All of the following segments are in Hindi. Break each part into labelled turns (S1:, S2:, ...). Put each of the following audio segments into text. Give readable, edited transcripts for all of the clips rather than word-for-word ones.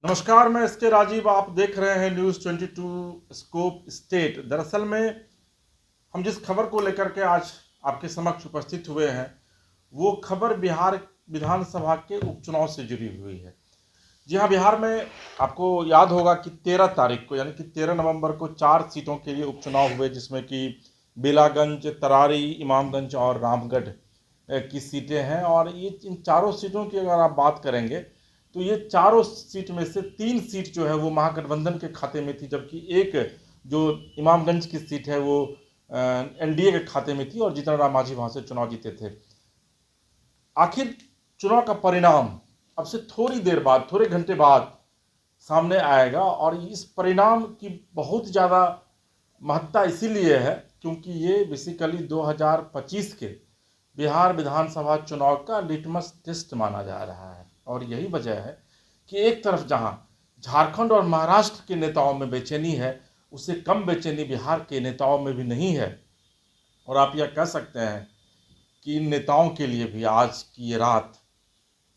S1: नमस्कार, मैं एस के राजीव। आप देख रहे हैं न्यूज़ 22 स्कोप स्टेट। दरअसल में हम जिस खबर को लेकर के आज आपके समक्ष उपस्थित हुए हैं वो खबर बिहार विधानसभा के उपचुनाव से जुड़ी हुई है। जी हाँ, बिहार में आपको याद होगा कि 13 तारीख को यानी कि 13 नवंबर को 4 सीटों के लिए उपचुनाव हुए, जिसमें कि बेलागंज, तरारी, इमामगंज और रामगढ़ की सीटें हैं। और ये इन चारों सीटों की अगर आप बात करेंगे तो ये चारों सीट में से 3 सीट जो है वो महागठबंधन के खाते में थी, जबकि एक जो इमामगंज की सीट है वो एनडीए के खाते में थी और जीतन राम मांझी वहाँ से चुनाव जीते थे। आखिर चुनाव का परिणाम अब से थोड़ी देर बाद, थोड़े घंटे बाद सामने आएगा और इस परिणाम की बहुत ज़्यादा महत्ता इसीलिए है क्योंकि ये बेसिकली 2025 के बिहार विधानसभा चुनाव का लिटमस टेस्ट माना जा रहा है। और यही वजह है कि एक तरफ जहां झारखंड और महाराष्ट्र के नेताओं में बेचैनी है, उससे कम बेचैनी बिहार के नेताओं में भी नहीं है। और आप यह कह सकते हैं कि इन नेताओं के लिए भी आज की ये रात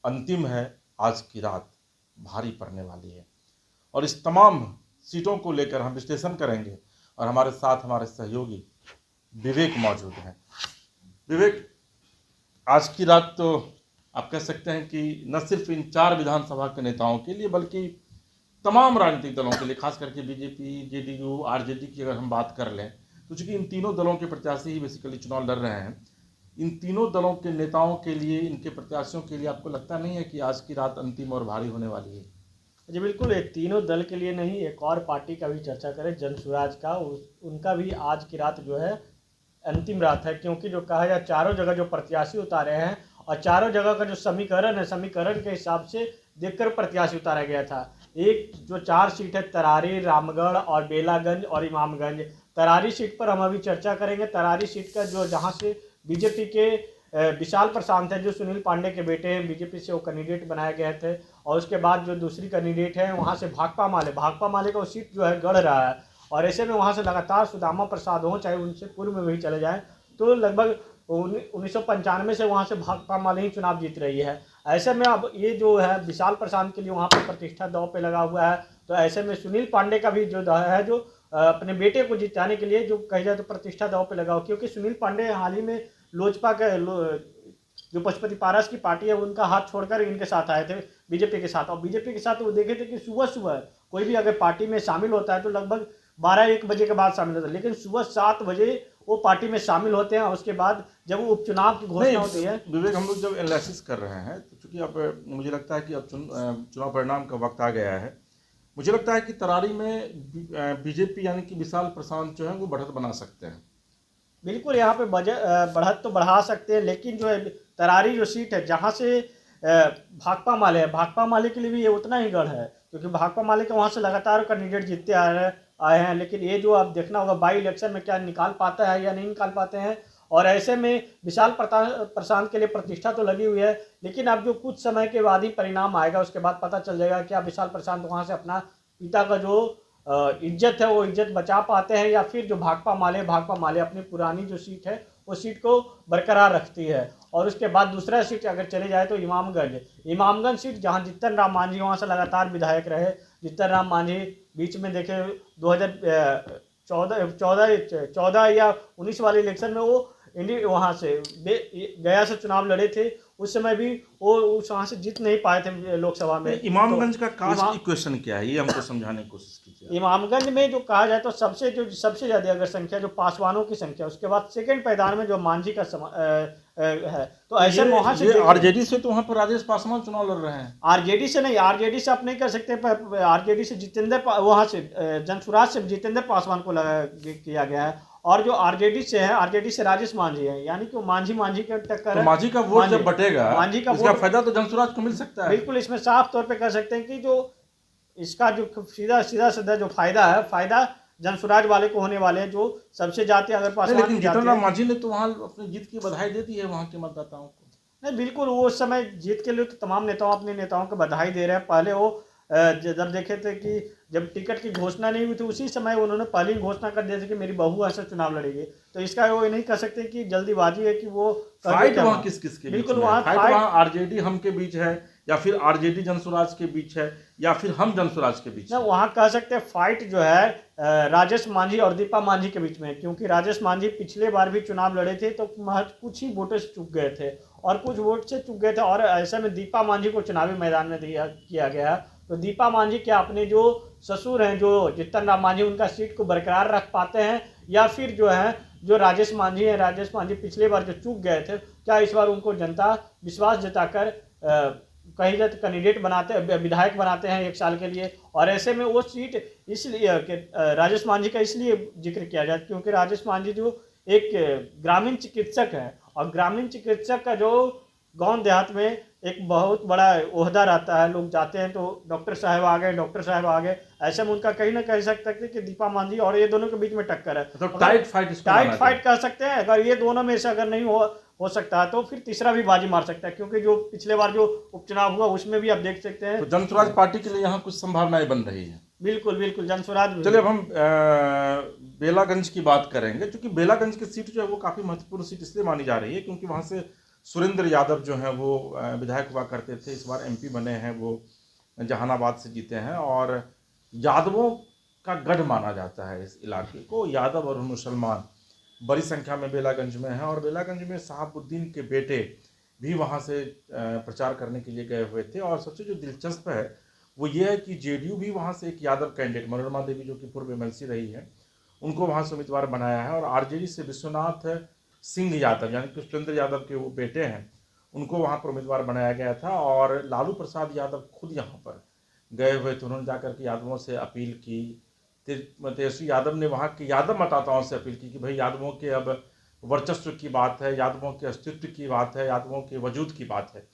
S1: अंतिम है। आज की रात भारी पड़ने वाली है और इस तमाम सीटों को लेकर हम विश्लेषण करेंगे और हमारे साथ हमारे सहयोगी विवेक मौजूद हैं। विवेक, आज की रात तो आप कह सकते हैं कि न सिर्फ इन 4 विधानसभा के नेताओं के लिए बल्कि तमाम राजनीतिक दलों के लिए, खास करके बीजेपी, जेडीयू, आरजेडी की अगर हम बात कर लें तो चूंकि इन तीनों दलों के प्रत्याशी ही बेसिकली चुनाव लड़ रहे हैं, इन तीनों दलों के नेताओं के लिए, इनके प्रत्याशियों के लिए आपको लगता नहीं है कि आज की रात अंतिम और भारी होने वाली है?
S2: जी बिल्कुल, ये तीनों दल के लिए नहीं, एक और पार्टी का भी चर्चा करें, जनसुराज का। उनका भी आज की रात जो है अंतिम रात है, क्योंकि जो कहा जाए चारों जगह जो प्रत्याशी उतारे हैं और चारों जगह का जो समीकरण है, समीकरण के हिसाब से देखकर प्रत्याशी उतारा गया था। एक जो 4 सीट है, तरारी, रामगढ़ और बेलागंज और इमामगंज। तरारी सीट पर हम अभी चर्चा करेंगे। तरारी सीट का जो जहाँ से बीजेपी के विशाल प्रशांत है, जो सुनील पांडे के बेटे हैं, बीजेपी से वो कैंडिडेट बनाए गए थे। और उसके बाद जो दूसरी कैंडिडेट है वहाँ से भाकपा माले का वो सीट जो है गढ़ रहा है। और ऐसे में वहाँ से लगातार सुदामा प्रसाद हो, चाहे उनसे पूर्व में भी चले जाएं, तो लगभग 1995 से वहाँ से भाकपा माले ही चुनाव जीत रही है। ऐसे में अब ये जो है विशाल प्रशांत के लिए वहाँ पर प्रतिष्ठा दांव पे लगा हुआ है। तो ऐसे में सुनील पांडे का भी जो है, जो अपने बेटे को जिताने के लिए जो कही जाए तो प्रतिष्ठा दांव पे लगा हो, क्योंकि सुनील पांडे हाल ही में लोजपा के जो पशुपति पारस की पार्टी है उनका हाथ छोड़कर इनके साथ आए थे, बीजेपी के साथ। और बीजेपी के साथ वो देखे थे कि सुबह सुबह कोई भी अगर पार्टी में शामिल होता है तो लगभग 12-1 बजे के बाद शामिल होता है, लेकिन सुबह 7 बजे वो पार्टी में शामिल होते हैं। और उसके बाद जब वो उपचुनाव की घोषणा होती है,
S1: विवेक, हम लोग जब एनालिसिस कर रहे हैं तो चूंकि अब मुझे लगता है कि अब चुनाव परिणाम का वक्त आ गया है, मुझे लगता है कि तरारी में बीजेपी यानी कि विशाल प्रशांत जो है वो बढ़त बना सकते हैं।
S2: बिल्कुल यहाँ पे बढ़त तो बढ़ा सकते हैं, लेकिन जो है तरारी जो सीट है जहाँ से भाकपा माले है, भाकपा माले के लिए भी ये उतना ही गढ़ है, क्योंकि भाकपा माले के वहाँ से लगातार कैंडिडेट जीतते आए हैं। लेकिन ये जो आप देखना होगा बाई इलेक्शन में क्या निकाल पाता है या नहीं निकाल पाते हैं। और ऐसे में विशाल प्रशांत के लिए प्रतिष्ठा तो लगी हुई है, लेकिन अब जो कुछ समय के बाद ही परिणाम आएगा, उसके बाद पता चल जाएगा कि आप विशाल प्रशांत वहाँ से अपना पिता का जो इज्जत है वो इज्जत बचा पाते हैं, या फिर जो भाकपा माले अपनी पुरानी जो सीट है वो सीट को बरकरार रखती है। और उसके बाद दूसरा सीट अगर चले जाए तो इमामगंज सीट, जहां जीतन राम मांझी वहां से लगातार विधायक रहे। जीतन राम मांझी बीच में देखे 2014 या 19 वाले इलेक्शन में वो वहाँ से गया से चुनाव लड़े थे। उस समय भी वो उस वहाँ से जीत नहीं पाए थे लोकसभा में।
S1: इमामगंज का कास्ट इक्वेशन क्या है, ये हमको समझाने की कोशिश कीजिए।
S2: इमामगंज में जो कहा जाए तो सबसे ज्यादा अगर संख्या जो पासवानों की संख्या, उसके बाद सेकंड पायदान में जो मांझी का है, तो ऐसे वहाँ से
S1: आरजेडी से तो वहाँ पर राजेश पासवान चुनाव लड़ रहे हैं।
S2: आरजेडी से नहीं, आरजेडी से आप नहीं कर सकते। आरजेडी से वहाँ से जनसुराज से जितेंद्र पासवान को किया गया है। और जो आरजेडी से है, आरजेडी से राजेश मांझी है, यानी कि मांझी के टक्कर है।
S1: मांझी का वोट जब बटेगा,
S2: मांझी का
S1: इसका फायदा तो जनसुराज को मिल सकता है।
S2: बिल्कुल, इसमें साफ तौर पे कह सकते हैं कि जो इसका जो सीधा जो फायदा जनसुराज वाले को होने वाले हैं, जो सबसे जाते अगर पासवान।
S1: लेकिन जीतन राम मांझी ने तो वहाँ अपनी जीत की बधाई दे दी है वहाँ के मतदाताओं को।
S2: नहीं, बिल्कुल, वो उस समय जीत के लिए तो तमाम नेताओं अपने नेताओं को बधाई दे रहे हैं। पहले वो जब देखे थे कि जब टिकट की घोषणा नहीं हुई थी, उसी समय उन्होंने पहले ही घोषणा कर दिया था कि मेरी बहू ऐसा चुनाव लड़ेगी। तो इसका वो नहीं कह सकते कि जल्दीबाजी है कि वो
S1: फाइट वहाँ किस किस के
S2: बिल्कुल
S1: वहाँ आरजेडी हम के बीच है या फिर आरजेडी जनसुराज के बीच है, या फिर हम जनसुराज के बीच
S2: ना
S1: है?
S2: वहाँ कह सकते हैं फाइट जो है राजेश मांझी और दीपा मांझी के बीच में है, क्योंकि राजेश मांझी पिछले बार भी चुनाव लड़े थे तो महज कुछ ही वोटों से चूक गए थे, और कुछ वोट से चूक गए थे, और ऐसे में दीपा मांझी को चुनावी मैदान में किया गया है। तो दीपा मांझी क्या अपने जो ससुर हैं जो जीतन राम मांझी उनका सीट को बरकरार रख पाते हैं, या फिर जो है जो राजेश मांझी हैं, राजेश मांझी पिछले बार जो चूक गए थे, क्या इस बार उनको जनता विश्वास जताकर कहीं जाए तो कैंडिडेट बनाते, विधायक बनाते हैं 1 साल के लिए। और ऐसे में वो सीट इसलिए कि राजेश मांझी का इसलिए जिक्र किया जाए क्योंकि राजेश मांझी जो एक ग्रामीण चिकित्सक है, और ग्रामीण चिकित्सक का जो गांव देहात में एक बहुत बड़ा ओहदा रहता है, लोग जाते हैं तो डॉक्टर साहब आ गए, डॉक्टर साहब आ गए, ऐसे में उनका कहीं ना कह सकते हैं कि दीपा मांझी और ये दोनों के बीच में टक्कर है।
S1: तो टाइट फाइट, इसको
S2: टाइट
S1: माना
S2: फाइट कह सकते हैं। अगर ये दोनों में से अगर नहीं हो सकता है तो फिर तीसरा भी बाजी मार सकता है, क्योंकि जो पिछले बार जो उपचुनाव हुआ उसमें भी आप देख सकते हैं।
S1: तो जनसुराज पार्टी के लिए यहाँ कुछ संभावनाएं बन रही है।
S2: बिल्कुल बिल्कुल जनसुराज।
S1: चलिए अब हम बेलागंज की बात करेंगे, क्योंकि बेलागंज की सीट जो है वो काफ़ी महत्वपूर्ण सीट इसलिए मानी जा रही है क्योंकि वहाँ से सुरेंद्र यादव जो हैं वो विधायक हुआ करते थे, इस बार एमपी बने हैं, वो जहानाबाद से जीते हैं, और यादवों का गढ़ माना जाता है इस इलाके को। यादव और मुसलमान बड़ी संख्या में बेलागंज में हैं, और बेलागंज में शहाबुद्दीन के बेटे भी वहाँ से प्रचार करने के लिए गए हुए थे। और सबसे जो दिलचस्प है वो ये है कि जेडीयू भी वहाँ से एक यादव कैंडिडेट मनोरमा देवी जो कि पूर्व एमएलसी रही है उनको वहाँ से उम्मीदवार बनाया है, और आरजेडी से विश्वनाथ सिंह यादव यानी कि सुरेंद्र यादव के वो बेटे हैं उनको वहाँ पर उम्मीदवार बनाया गया था। और लालू प्रसाद यादव खुद यहाँ पर गए हुए थे, उन्होंने जाकर के यादवों से अपील की। तेजस्वी यादव ने वहाँ के यादव मतदाताओं से अपील की कि भाई यादवों के अब वर्चस्व की बात है, यादवों के अस्तित्व की बात है, यादवों के वजूद की बात है।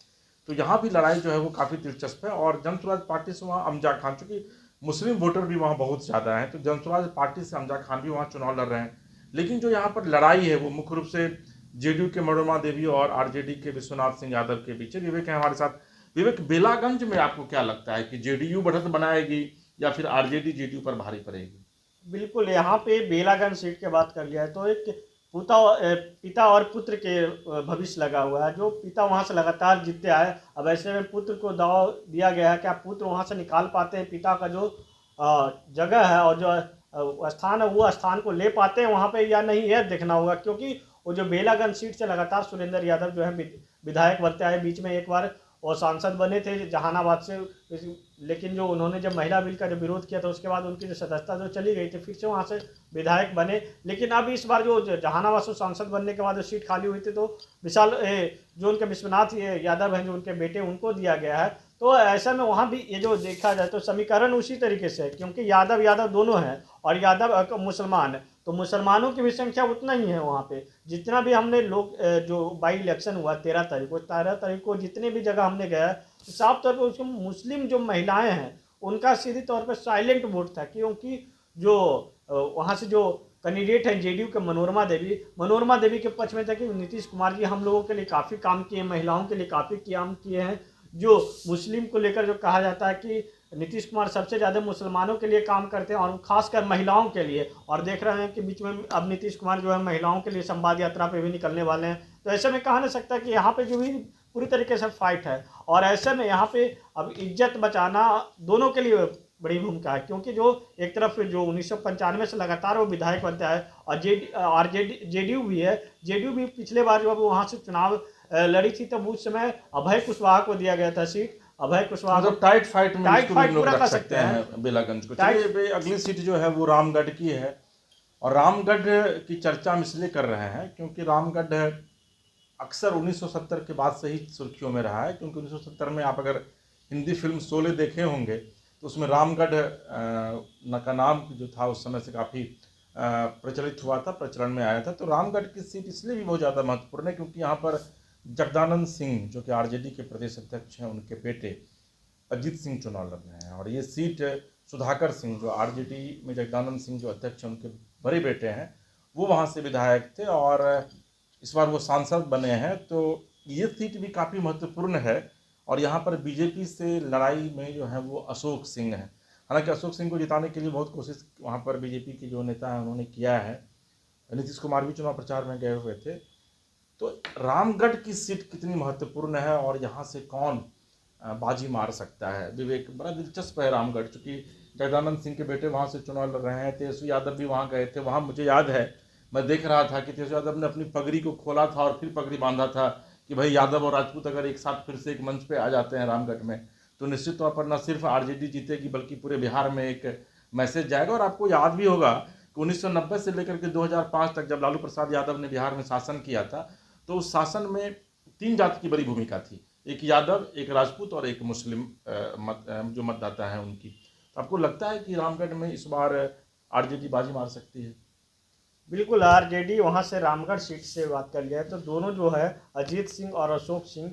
S1: तो यहाँ भी लड़ाई जो है वो काफ़ी दिलचस्प है। और जनसुराज पार्टी से वहाँ अमजा खान, चूँकि मुस्लिम वोटर भी वहाँ बहुत ज़्यादा हैं, तो जनसुराज पार्टी से अमजा खान भी वहाँ चुनाव लड़ रहे हैं। लेकिन जो यहाँ पर लड़ाई है वो मुख्य रूप से जेडीयू के मनोरमा देवी और आरजेडी के विश्वनाथ सिंह यादव के बीच है। विवेक है हमारे साथ। विवेक, बेलागंज में आपको क्या लगता है कि जेडीयू बढ़त बनाएगी या फिर आरजेडी जेडीयू पर भारी पड़ेगी?
S2: बिल्कुल, यहाँ पे बेलागंज सीट की बात कर लिया है तो एक पिता और पुत्र के भविष्य लगा हुआ है। जो पिता वहाँ से लगातार जीतते आए, अब ऐसे में पुत्र को दाव दिया गया है कि आप पुत्र वहाँ से निकाल पाते हैं, पिता का जो जगह है और जो स्थान है वो स्थान को ले पाते हैं वहाँ पे या नहीं, यह देखना होगा। क्योंकि वो जो बेलागंज सीट से लगातार सुरेंद्र यादव जो है विधायक बनते आए, बीच में एक बार वो सांसद बने थे जहानाबाद से, लेकिन जो उन्होंने जब महिला बिल का जो विरोध किया था उसके बाद उनकी जो सदस्यता जो चली गई थी, फिर से वहाँ से विधायक बने। लेकिन अब इस बार जो जहानाबाद से सांसद बनने के बाद जो सीट खाली हुई थी तो विशाल जो उनके विश्वनाथ यादव हैं जो उनके बेटे, उनको दिया गया है। तो ऐसा में वहाँ भी ये जो देखा जाए तो समीकरण उसी तरीके से है, क्योंकि यादव यादव दोनों हैं और यादव मुसलमान है, तो मुसलमानों की भी संख्या उतना ही है वहाँ पे। जितना भी हमने लोग जो बाई इलेक्शन हुआ 13 तारीख को जितने भी जगह हमने गया तो साफ तौर पर उसके मुस्लिम जो महिलाएं हैं उनका सीधी तौर पर साइलेंट वोट था, क्योंकि जो वहाँ से जो कैंडिडेट हैं जेडीयू के मनोरमा देवी के पक्ष में था कि नीतीश कुमार जी हम लोगों के लिए काफ़ी काम किए, महिलाओं के लिए काफ़ी काम किए हैं। जो मुस्लिम को लेकर जो कहा जाता है कि नीतीश कुमार सबसे ज़्यादा मुसलमानों के लिए काम करते हैं और खासकर महिलाओं के लिए, और देख रहे हैं कि बीच में अब नीतीश कुमार जो है महिलाओं के लिए संवाद यात्रा पे भी निकलने वाले हैं। तो ऐसे में कहा नहीं सकता कि यहाँ पे जो भी पूरी तरीके से फाइट है, और ऐसे में यहाँ पे अब इज्जत बचाना दोनों के लिए बड़ी भूमिका है, क्योंकि जो एक तरफ जो 1995 से लगातार वो विधायक बनता है और जेडीयू भी है, जेडीयू भी पिछले बार जब वहाँ से चुनाव लड़ी थी तब उस समय अभय कुशवाहा को दिया गया था सीट। अभय कुशवाहा
S1: मतलब टाइट फाइट में लोग
S2: पूरा
S1: रख
S2: कर
S1: सकते हैं बेलागंज को। चलिए अगली सीट जो है वो रामगढ़ की है, और रामगढ़ की चर्चा हम इसलिए कर रहे हैं क्योंकि रामगढ़ अक्सर 1970 के बाद से ही सुर्खियों में रहा है, क्योंकि 1970 में आप अगर हिंदी फिल्म शोले देखे होंगे तो उसमें रामगढ़ का नाम जो था उस समय से काफ़ी प्रचलित हुआ था, प्रचलन में आया था। तो रामगढ़ की सीट इसलिए भी बहुत ज़्यादा महत्वपूर्ण है क्योंकि यहाँ पर जगदानंद सिंह जो कि आरजेडी के प्रदेश अध्यक्ष हैं, उनके बेटे अजीत सिंह चुनाव लड़ रहे हैं, और ये सीट सुधाकर सिंह जो आरजेडी में जगदानंद सिंह जो अध्यक्ष हैं उनके बड़े बेटे हैं, वो वहाँ से विधायक थे और इस बार वो सांसद बने हैं। तो ये सीट भी काफ़ी महत्वपूर्ण है, और यहाँ पर बीजेपी से लड़ाई में जो है वो अशोक सिंह हैं। हालांकि अशोक सिंह को जिताने के लिए बहुत कोशिश वहाँ पर बीजेपी के जो नेता हैं उन्होंने किया है, नीतीश कुमार भी चुनाव प्रचार में गए हुए थे। तो रामगढ़ की सीट कितनी महत्वपूर्ण है और यहाँ से कौन बाजी मार सकता है। विवेक, बड़ा दिलचस्प है रामगढ़, चूँकि जगदानंद सिंह के बेटे वहाँ से चुनाव लड़ रहे हैं, तेजस्वी यादव भी वहाँ गए थे। वहाँ मुझे याद है, मैं देख रहा था कि तेजस्वी यादव ने अपनी पगड़ी को खोला था और फिर पगड़ी बांधा था कि भाई यादव और राजपूत अगर एक साथ फिर से एक मंच पे आ जाते हैं रामगढ़ में, तो निश्चित तौर पर न सिर्फ आरजेडी जीतेगी बल्कि पूरे बिहार में एक मैसेज जाएगा। और आपको याद भी होगा कि 1990 से लेकर के 2005 तक जब लालू प्रसाद यादव ने बिहार में शासन किया था, तो उस शासन में 3 जाति की बड़ी भूमिका थी, एक यादव, एक राजपूत और एक मुस्लिम जो मतदाता हैं उनकी। तो आपको लगता है कि रामगढ़ में इस बार आरजेडी बाजी मार सकती है?
S2: बिल्कुल, आरजेडी वहाँ से रामगढ़ सीट से बात कर लिया है तो दोनों जो है अजीत सिंह और अशोक सिंह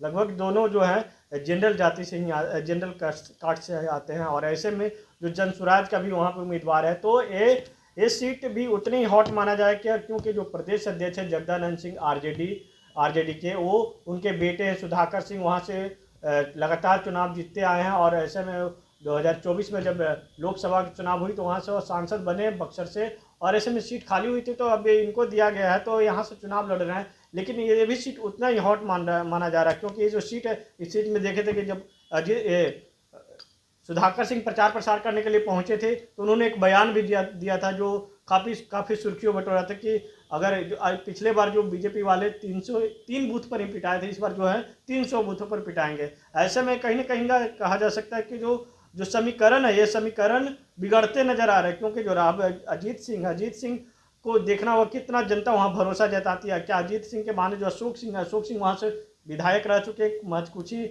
S2: लगभग दोनों जो है जनरल जाति से ही जनरल कास्ट से आते हैं। और ऐसे में जो जनसुराज का भी वहाँ पर उम्मीदवार है, तो ये सीट भी उतनी ही हॉट माना जाए क्या, क्योंकि जो प्रदेश अध्यक्ष है जगदानंद सिंह आरजेडी के, वो उनके बेटे सुधाकर सिंह वहाँ से लगातार चुनाव जीतते आए हैं। और ऐसे में 2024 में जब लोकसभा चुनाव हुई तो वहाँ से वो सांसद बने बक्सर से, और ऐसे में सीट खाली हुई थी तो अब इनको दिया गया है, तो यहाँ से चुनाव लड़ रहे हैं। लेकिन ये भी सीट उतना ही हॉट माना जा रहा है, क्योंकि ये जो सीट है, इस सीट में देखे थे कि जब सुधाकर सिंह प्रचार प्रसार करने के लिए पहुंचे थे तो उन्होंने एक बयान भी दिया था जो काफ़ी सुर्खियों बटोर रहा था कि अगर पिछले बार जो बीजेपी वाले 303 बूथ पर ही पिटाए थे, इस बार जो है 300 बूथों पर पिटाएंगे। ऐसे में कहीं ना कहीं कहा जा सकता है कि जो समीकरण है, ये समीकरण बिगड़ते नजर आ रहे हैं, क्योंकि जो अजीत सिंह को देखना हुआ कितना जनता वहाँ भरोसा जताती है। क्या अजीत सिंह के माने जो अशोक सिंह वहाँ से विधायक रह चुके, कुछ ही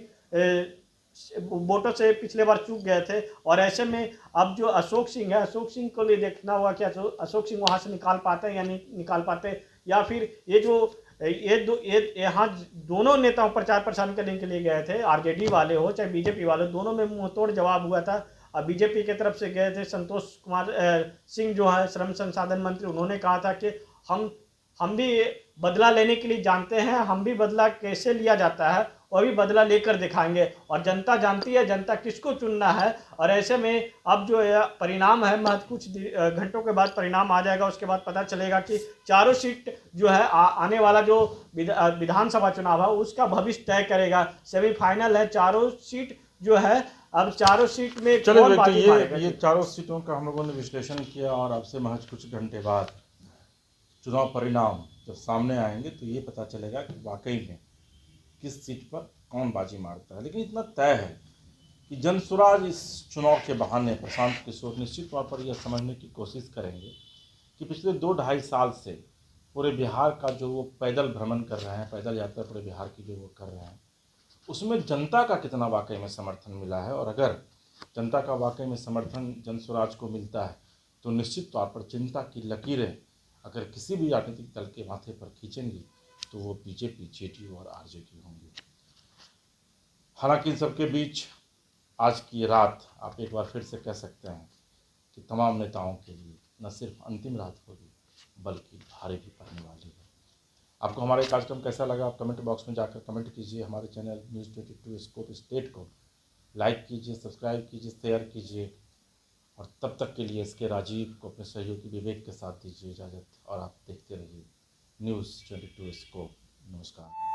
S2: वोटों से पिछले बार चूक गए थे। और ऐसे में अब जो अशोक सिंह है, अशोक सिंह को लिए देखना हुआ कि अशोक सिंह वहाँ से निकाल पाते हैं या नहीं निकाल पाते, या फिर यहाँ दोनों नेताओं प्रचार प्रसार करने के लिए गए थे, आरजेडी वाले हो चाहे बीजेपी वाले, दोनों में मुंहतोड़ जवाब हुआ था। बीजेपी की तरफ से गए थे संतोष कुमार सिंह जो है श्रम संसाधन मंत्री, उन्होंने कहा था कि हम भी बदला लेने के लिए जानते हैं, हम भी बदला कैसे लिया जाता है और भी बदला लेकर दिखाएंगे। और जनता जानती है जनता किसको चुनना है। और ऐसे में अब जो परिणाम है, महज कुछ घंटों के बाद परिणाम आ जाएगा, उसके बाद पता चलेगा कि चारों सीट जो है आने वाला जो विधानसभा चुनाव है उसका भविष्य तय करेगा। सेमीफाइनल है, चारों सीट जो है, अब चारों सीट में कौन बाजी मारेगा।
S1: ये चारों सीटों का हम लोगों ने विश्लेषण किया और आपसे महज कुछ घंटे बाद चुनाव परिणाम जब सामने आएंगे तो ये पता चलेगा कि वाकई में किस सीट पर कौन बाजी मारता है। लेकिन इतना तय है कि जनसुराज इस चुनाव के बहाने प्रशांत किशोर निश्चित तौर पर यह समझने की कोशिश करेंगे कि पिछले 2-2.5 साल से पूरे बिहार का जो वो पैदल भ्रमण कर रहे हैं, पैदल यात्रा पूरे बिहार की जो वो कर रहे हैं, उसमें जनता का कितना वाकई में समर्थन मिला है। और अगर जनता का वाकई में समर्थन जनसुराज को मिलता है तो निश्चित तौर पर चिंता की लकीरें अगर किसी भी राजनीतिक दल के माथे पर खींचेंगी तो वो बीजेपी, जेडीयू और आरजेडी होंगी। हालांकि इन सबके बीच आज की रात आप एक बार फिर से कह सकते हैं कि तमाम नेताओं के लिए न सिर्फ अंतिम रात होगी बल्कि भारी भी पड़ने वाली है। आपको हमारा ये कार्यक्रम कैसा लगा आप कमेंट बॉक्स में जाकर कमेंट कीजिए। हमारे चैनल न्यूज़ 22 स्कोप स्टेट को लाइक कीजिए, सब्सक्राइब कीजिए, शेयर कीजिए। और तब तक के लिए इसके राजीव को अपने सहयोगी विवेक के साथ दीजिए इजाज़त और आप देखते रहिए न्यूज़ 22 स्कोप। नमस्कार।